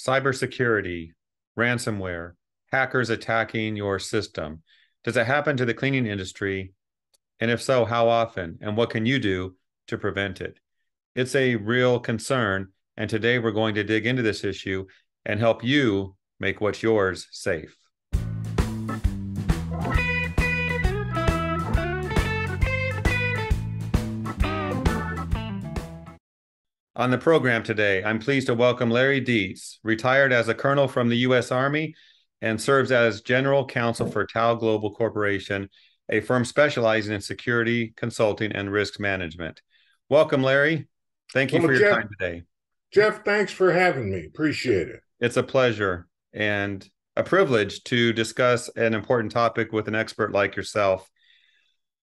cybersecurity, ransomware, hackers attacking your system. Does it happen to the cleaning industry? And if so, how often? And what can you do to prevent it? It's a real concern. And today we're going to dig into this issue and help you make what's yours safe. On the program today, I'm pleased to welcome Larry Dietz, retired as a colonel from the U.S. Army and serves as general counsel for Tal Global Corporation, a firm specializing in security, consulting, and risk management. Welcome, Larry. Thank you for your time today. Jeff, thanks for having me. Appreciate it. It's a pleasure and a privilege to discuss an important topic with an expert like yourself.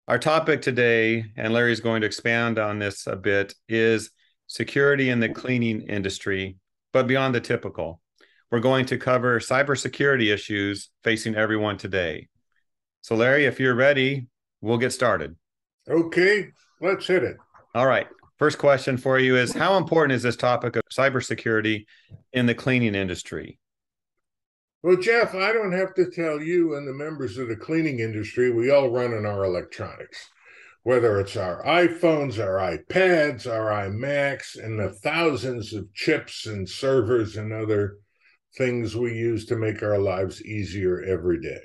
Our topic today, and Larry's going to expand on this a bit, is security in the cleaning industry, but beyond the typical. We're going to cover cybersecurity issues facing everyone today. So Larry, if you're ready, we'll get started. Okay, let's hit it. All right. First question for you is, how important is this topic of cybersecurity in the cleaning industry? Well, Jeff, I don't have to tell you and the members of the cleaning industry, we all run on our electronics. Whether it's our iPhones, our iPads, our iMacs, and the thousands of chips and servers and other things we use to make our lives easier every day.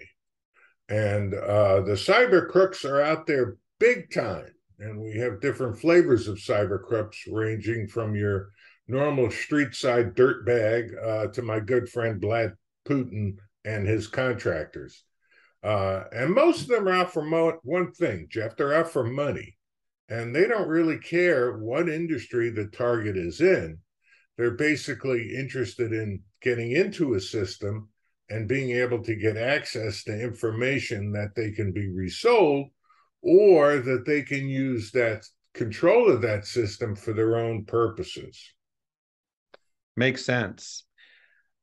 And the cyber crooks are out there big time. And we have different flavors of cyber crooks, ranging from your normal street side dirtbag to my good friend Vlad Putin and his contractors. And most of them are out for one thing, Jeff. They're out for money. And they don't really care what industry the target is in. They're basically interested in getting into a system and being able to get access to information that they can be resold, or that they can use that control of that system for their own purposes. Makes sense.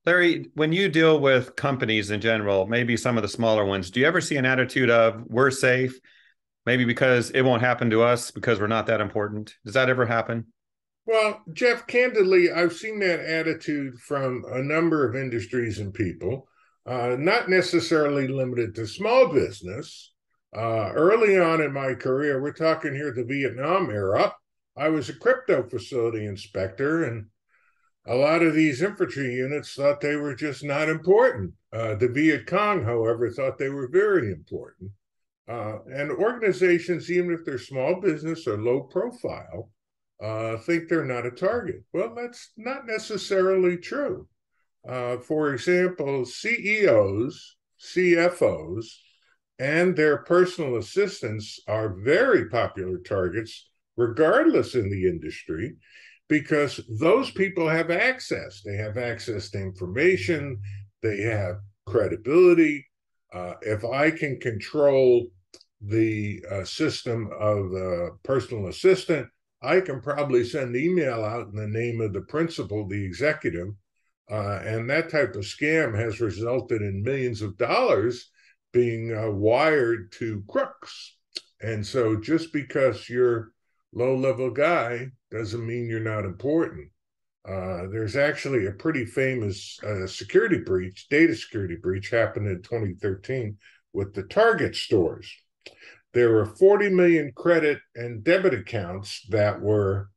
Larry, when you deal with companies in general, maybe some of the smaller ones, do you ever see an attitude of, we're safe, maybe because it won't happen to us because we're not that important? Does that ever happen? Well, Jeff, candidly, I've seen that attitude from a number of industries and people, not necessarily limited to small business. Early on in my career, we're talking here the Vietnam era, I was a crypto facility inspector, and a lot of these infantry units thought they were just not important. The Viet Cong, however, thought they were very important. And organizations, even if they're small business or low profile, think they're not a target. Well, that's not necessarily true. For example, CEOs, CFOs, and their personal assistants are very popular targets, regardless in the industry, because those people have access. They have access to information. They have credibility. If I can control the system of the personal assistant, I can probably send email out in the name of the principal, the executive, and that type of scam has resulted in millions of dollars being wired to crooks. And so just because you're low-level guy doesn't mean you're not important. There's actually a pretty famous security breach, data security breach, happened in 2013 with the Target stores. There were 40 million credit and debit accounts that were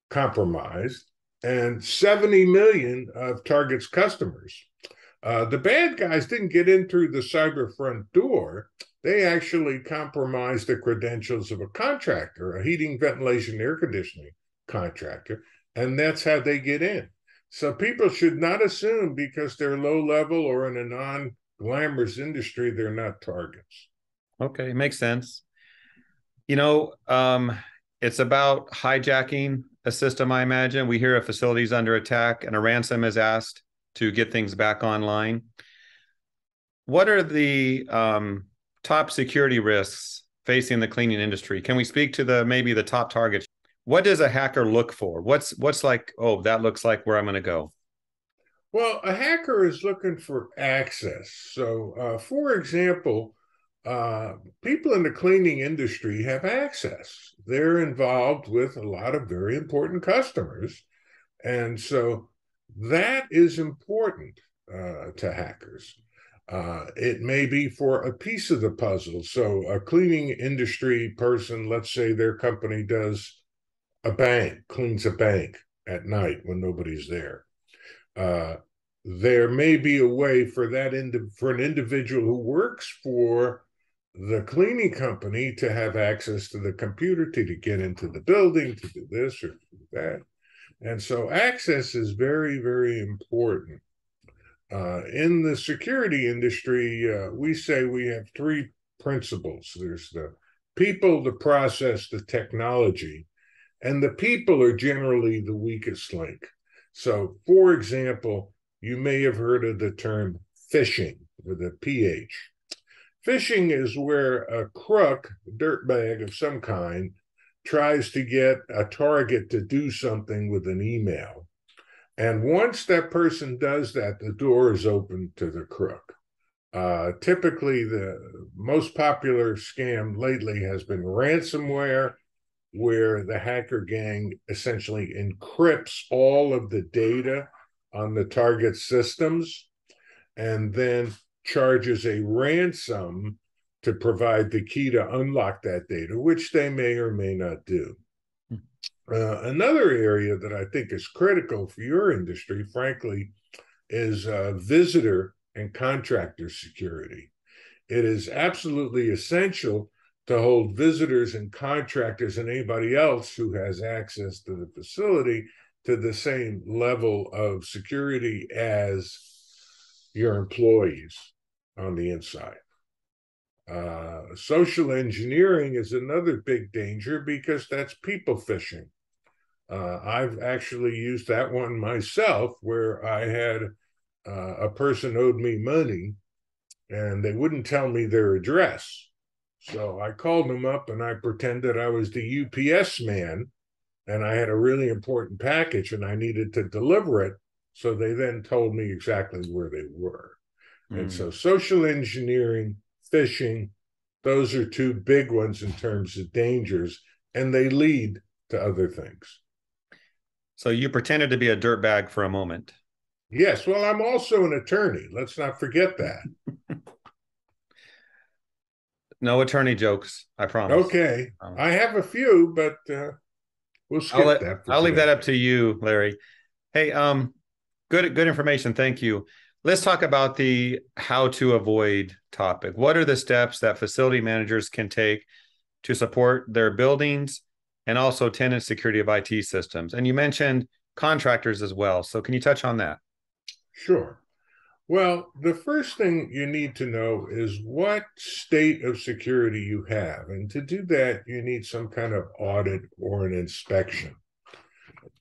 compromised and 70 million of Target's customers. The bad guys didn't get in through the cyber front door. They actually compromised the credentials of a contractor, a heating, ventilation, air conditioning contractor, and that's how they get in. So people should not assume because they're low level or in a non-glamorous industry, they're not targets. Okay, makes sense. You know, it's about hijacking a system, I imagine. We hear a facility's under attack and a ransom is asked to get things back online. What are the top security risks facing the cleaning industry? Can we speak to maybe the top targets? What does a hacker look for? What's like, oh, that looks like where I'm going to go? Well, a hacker is looking for access. So, for example, people in the cleaning industry have access. They're involved with a lot of very important customers. And so That is important to hackers. It may be for a piece of the puzzle. So a cleaning industry person, let's say their company does a bank, cleans a bank at night when nobody's there. Uh, there may be a way for for an individual who works for the cleaning company to have access to the computer to get into the building, to do this or do that. And so access is very, very important. In the security industry, we say we have three principles. There's the people, the process, the technology, and the people are generally the weakest link. So, for example, you may have heard of the term phishing with a PH. Phishing is where a crook, a dirtbag of some kind, tries to get a target to do something with an email. And once that person does that, the door is open to the crook. Typically, the most popular scam lately has been ransomware, where the hacker gang essentially encrypts all of the data on the target systems and then charges a ransom to provide the key to unlock that data, which they may or may not do. Another area that I think is critical for your industry, frankly, is visitor and contractor security. It is absolutely essential to hold visitors and contractors and anybody else who has access to the facility to the same level of security as your employees on the inside. Social engineering is another big danger because that's people phishing. I've actually used that one myself where I had a person owed me money and they wouldn't tell me their address. So I called them up and I pretended I was the UPS man and I had a really important package and I needed to deliver it. So they then told me exactly where they were. And so social engineering, phishing, those are two big ones in terms of dangers, and they lead to other things. So you pretended to be a dirtbag for a moment. Yes, well, I'm also an attorney. Let's not forget that. No attorney jokes, I promise. Okay, I have a few, but we'll skip that for I'll leave today. that up to you, Larry. Hey, good information. Thank you. Let's talk about the how to avoid topic. What are the steps that facility managers can take to support their buildings and also tenant security of IT systems? And you mentioned contractors as well. So can you touch on that? Sure. Well, the first thing you need to know is what state of security you have. And to do that, you need some kind of audit or an inspection.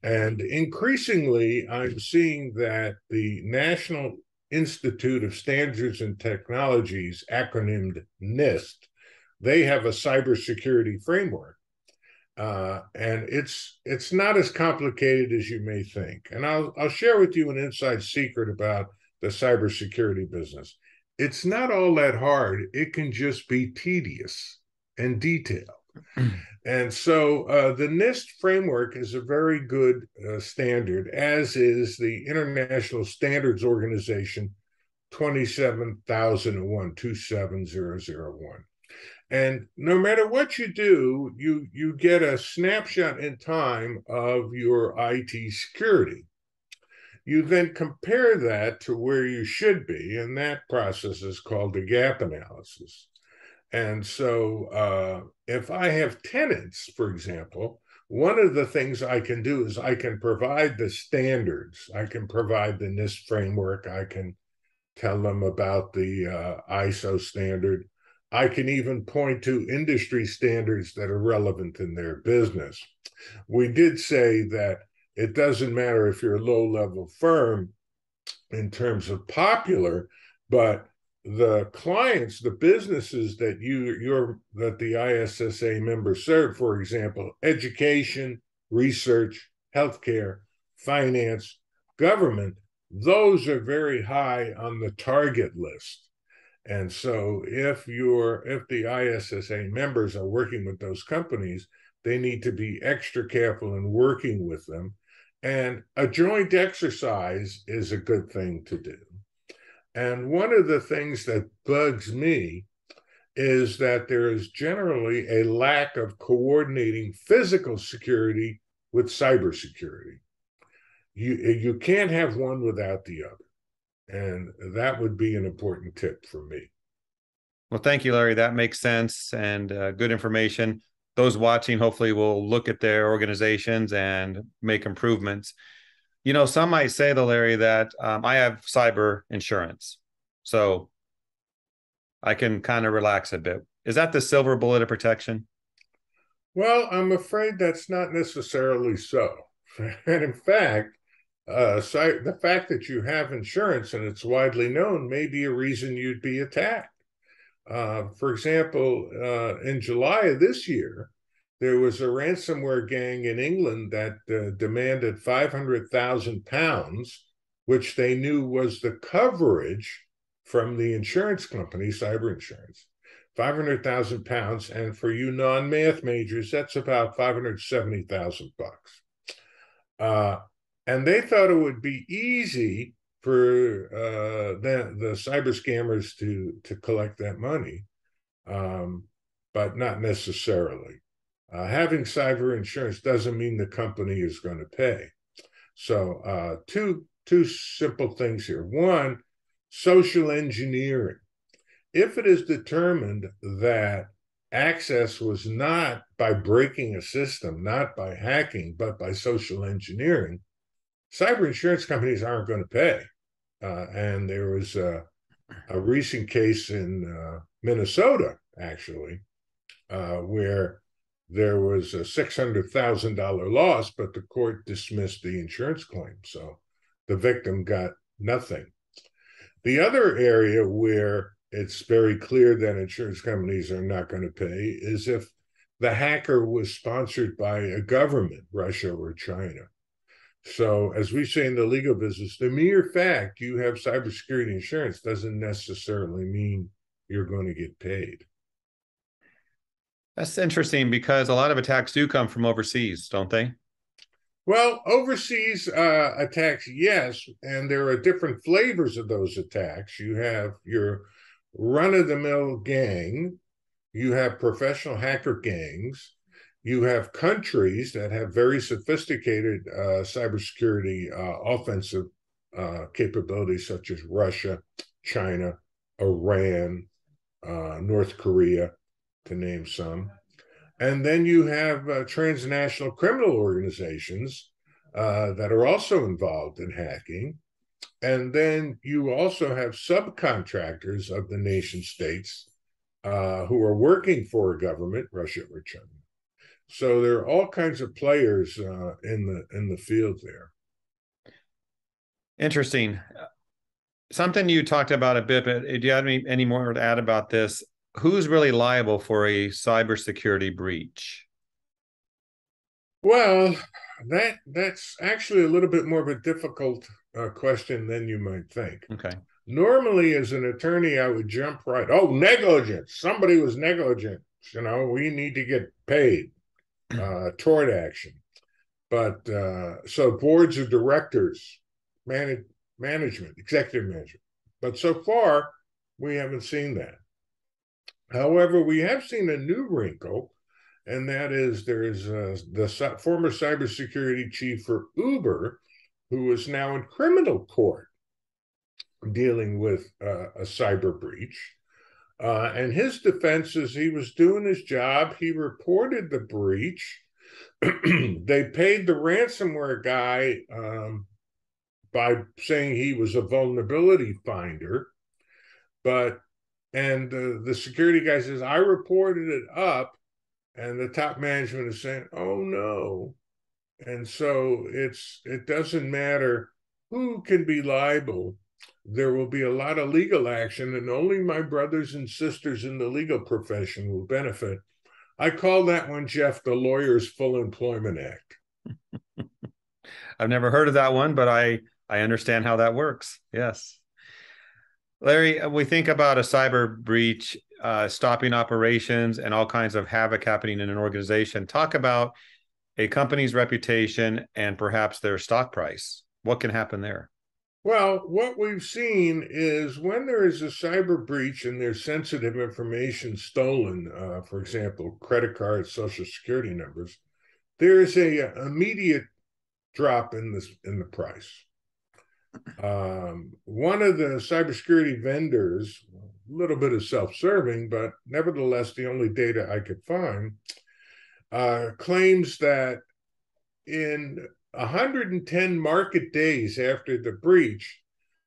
And increasingly, I'm seeing that the National Institute of Standards and Technologies, acronymed NIST, they have a cybersecurity framework. And it's not as complicated as you may think. And I'll share with you an inside secret about the cybersecurity business. It's not all that hard. It can just be tedious and detailed. And so the NIST framework is a very good standard, as is the International Standards Organization 27001. And no matter what you do, you get a snapshot in time of your IT security. You then compare that to where you should be, and that process is called the gap analysis. And so if I have tenants, for example, one of the things I can do is I can provide the standards. I can provide the NIST framework. I can tell them about the ISO standard. I can even point to industry standards that are relevant in their business. We did say that it doesn't matter if you're a low-level firm in terms of popular, but the clients, the businesses that that the ISSA members serve, for example, education, research, healthcare, finance, government, those are very high on the target list. And so if the ISSA members are working with those companies, they need to be extra careful in working with them. And a joint exercise is a good thing to do. And one of the things that bugs me is that there is generally a lack of coordinating physical security with cybersecurity. You can't have one without the other. And that would be an important tip for me. Well, thank you, Larry. That makes sense and good information. Those watching hopefully will look at their organizations and make improvements. Some might say, though, Larry, that I have cyber insurance, so I can kind of relax a bit. Is that the silver bullet of protection? Well, I'm afraid that's not necessarily so. And in fact, the fact that you have insurance and it's widely known may be a reason you'd be attacked. For example, in July of this year, there was a ransomware gang in England that demanded £500,000, which they knew was the coverage from the insurance company, cyber insurance. £500,000, and for you non-math majors, that's about 570,000 bucks. And they thought it would be easy for the cyber scammers to collect that money, but not necessarily. Having cyber insurance doesn't mean the company is going to pay. So two simple things here. One, social engineering. If it is determined that access was not by breaking a system, not by hacking, but by social engineering, cyber insurance companies aren't going to pay. And there was a recent case in Minnesota, actually, where there was a $600,000 loss, but the court dismissed the insurance claim. So the victim got nothing. The other area where it's very clear that insurance companies are not going to pay is if the hacker was sponsored by a government, Russia or China. So, as we say in the legal business, the mere fact you have cybersecurity insurance doesn't necessarily mean you're going to get paid. That's interesting because a lot of attacks do come from overseas, don't they? Well, overseas attacks, yes, and there are different flavors of those attacks. You have your run-of-the-mill gang, you have professional hacker gangs, you have countries that have very sophisticated cybersecurity offensive capabilities, such as Russia, China, Iran, North Korea, to name some. And then you have transnational criminal organizations that are also involved in hacking. And then you also have subcontractors of the nation states who are working for a government, Russia or China. So there are all kinds of players in the field there. Interesting. Something you talked about a bit, but do you have any more to add about this? Who's really liable for a cybersecurity breach? Well, that's actually a little bit more of a difficult question than you might think. Okay. Normally, as an attorney, I would jump right. Oh, negligence. Somebody was negligent. We need to get paid. Tort action. But so boards of directors, management, executive management. But so far, we haven't seen that. However, we have seen a new wrinkle, and that is there is the former cybersecurity chief for Uber, who is now in criminal court dealing with a cyber breach. And his defense is he was doing his job. He reported the breach. They paid the ransomware guy by saying he was a vulnerability finder, and the security guy says, I reported it up, and the top management is saying, oh no. And so it doesn't matter who can be liable. There will be a lot of legal action, and only my brothers and sisters in the legal profession will benefit. I call that one, Jeff, the Lawyers Full Employment Act. I've never heard of that one, but I understand how that works. Yes. Larry, we think about a cyber breach, stopping operations and all kinds of havoc happening in an organization. Talk about a company's reputation and perhaps their stock price? What can happen there? Well, what we've seen is when there is a cyber breach and there's sensitive information stolen, for example, credit cards, social security numbers, there is a immediate drop in the price. One of the cybersecurity vendors, a little bit of self-serving, but nevertheless the only data I could find, claims that in 110 market days after the breach,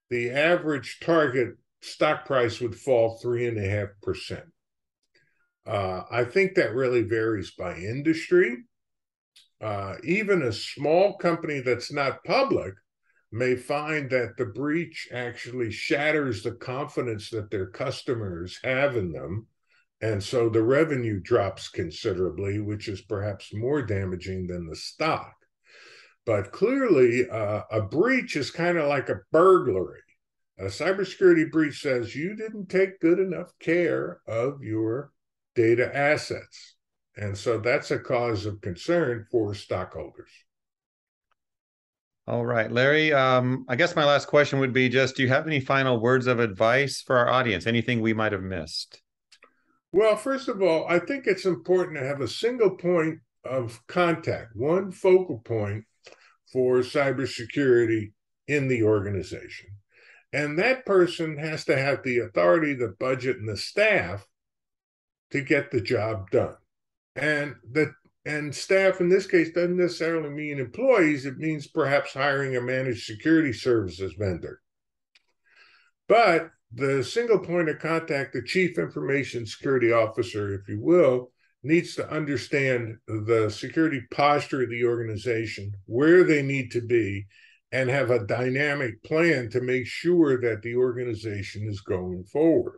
the average target stock price would fall 3.5%. I think that really varies by industry. Even a small company that's not public may find that the breach actually shatters the confidence that their customers have in them. And so the revenue drops considerably, which is perhaps more damaging than the stock. But clearly, a breach is kind of like a burglary. A cybersecurity breach says you didn't take good enough care of your data assets. And so that's a cause of concern for stockholders. All right, Larry, I guess my last question would be just, do you have any final words of advice for our audience? Anything we might have missed? Well, first of all, I think it's important to have a single point of contact, one focal point for cybersecurity in the organization. And that person has to have the authority, the budget, and the staff to get the job done. And staff in this case doesn't necessarily mean employees. It means perhaps hiring a managed security services vendor. But the single point of contact, the chief information security officer, if you will, needs to understand the security posture of the organization, where they need to be, and have a dynamic plan to make sure that the organization is going forward.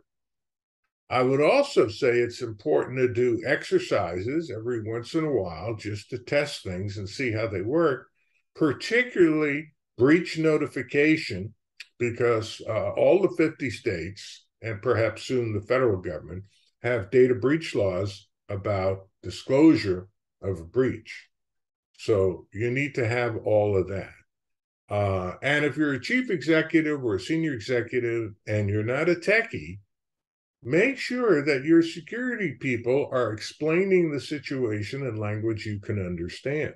I would also say it's important to do exercises every once in a while just to test things and see how they work, particularly breach notification, because all the 50 states, and perhaps soon the federal government, have data breach laws about disclosure of a breach. So you need to have all of that. And if you're a chief executive or a senior executive and you're not a techie, make sure that your security people are explaining the situation in language you can understand.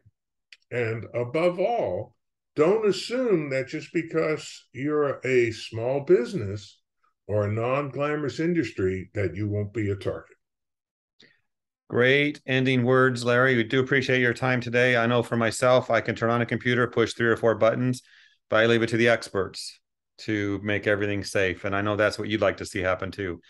And above all, don't assume that just because you're a small business or a non-glamorous industry that you won't be a target. Great ending words, Larry. We do appreciate your time today. I know for myself, I can turn on a computer, push 3 or 4 buttons, but I leave it to the experts to make everything safe. And I know that's what you'd like to see happen too.